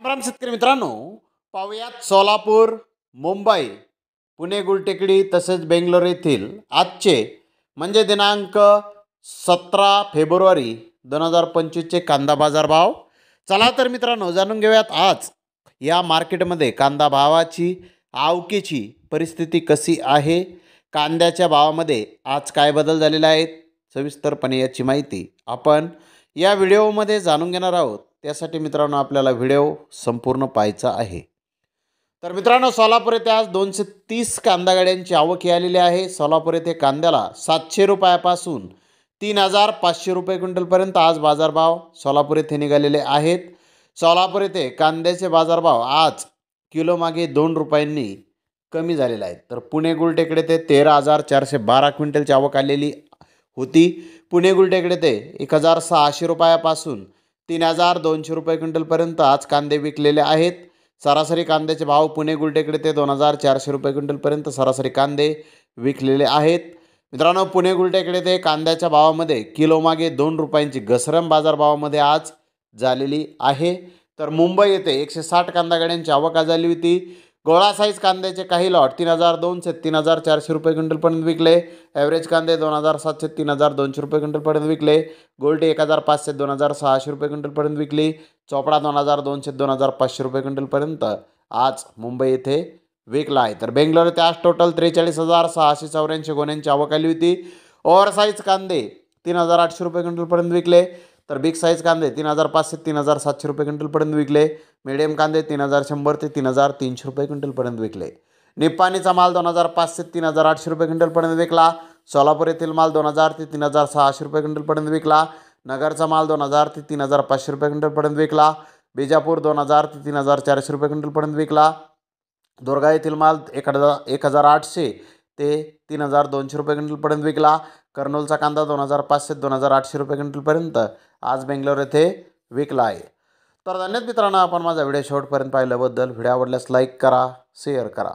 राम शेतकरी मित्रांनो, पाहुयात सोलापूर, मुंबई, पुणे गुलटेकडी तसेच बेंगलोर येथील आजचे म्हणजे दिनांक 17 फेब्रुवारी 2025चे कांदा बाजार भाव. चला तर मित्रांनो, जाणून घेऊयात आज या मार्केटमध्ये कांदा भावाची आवकेची परिस्थिती कशी आहे, कांद्याच्या भावामध्ये आज काय बदल झालेला आहे, सविस्तरपणे याची माहिती आपण या व्हिडिओमध्ये जाणून घेणार आहोत. त्यासाठी मित्रांनो आपल्याला व्हिडिओ संपूर्ण पाहायचा आहे. तर मित्रांनो, सोलापूर येथे आज 230 कांदा गाड्यांची आवक आलेली आहे. सोलापूर येथे कांद्याला 700 रुपयापासून 3500 रुपये क्विंटलपर्यंत आज बाजारभाव सोलापूर येथे निघालेले आहेत. सोलापूर येथे कांद्याचे बाजारभाव आज किलोमागे 2 रुपयांनी कमी झालेला आहे. तर पुणे गुलटेकडे ते 13,412 क्विंटलची आवक आलेली होती. पुणे गुलटेकडे ते 1,600 रुपयापासून 3,200 रुपये क्विंटलपर्यंत आज कांदे विकलेले आहेत. सरासरी कांद्याचे भाव पुणे गुलटेकडे ते 2,400 रुपये क्विंटलपर्यंत सरासरी कांदे विकलेले आहेत. मित्रांनो, पुणे गुलटेकडे ते कांद्याच्या भावामध्ये किलोमागे 2 रुपयांची घसरण बाजारभावामध्ये आज झालेली आहे. तर मुंबई येथे 160 कांदा गाड्यांची आवक झाली होती. गोळा साईज कांद्याचे काही लॉट 3,200 ते 3,400 रुपये क्विंटलपर्यंत विकले. ॲव्हरेज कांदे 2,700 ते 3,200 रुपये क्विंटलपर्यंत विकले. गोल्टी 1,500 ते 2,600 रुपये क्विंटलपर्यंत विकली. चोपडा 2,200 ते 2,500 रुपये क्विंटलपर्यंत आज मुंबई येथे विकला आहे. तर बेंगलोर येथे आज टोटल 43,684 गोण्यांची आवक आली होती. ओव्हर साईज कांदे 3,800 रुपये क्विंटलपर्यंत विकले. तर बिग साईज कांदे 3,500 ते 3,700 रुपये क्विंटलपर्यंत विकले. मीडियम कांदे 3,100 ते 3,300 रुपये क्विंटलपर्यंत विकले. निप्पाणीचा माल 2,500 ते 3,800 रुपये क्विंटलपर्यंत विकला. सोलापूर येथील माल 2,000 ते 3,600 रुपये क्विंटलपर्यंत विकला. नगरचा माल 2,000 ते 3,500 रुपये क्विंटलपर्यंत विकला. बिजापूर 2,000 ते 3,400 रुपये क्विंटलपर्यंत विकला. दुर्गा येथील माल 1,800 ते 3,200 रुपये क्विंटलपर्यंत विकला. कर्नूलचा कांदा 2,500 ते 2,800 रुपये क्विंटलपर्यंत आज बेंगलोर येथे विकला आहे. तर धन्यवाद मित्रांनो, आपण माझा व्हिडिओ शेवटपर्यंत पाहिल्याबद्दल. व्हिडिओ आवडल्यास लाईक करा, शेअर करा.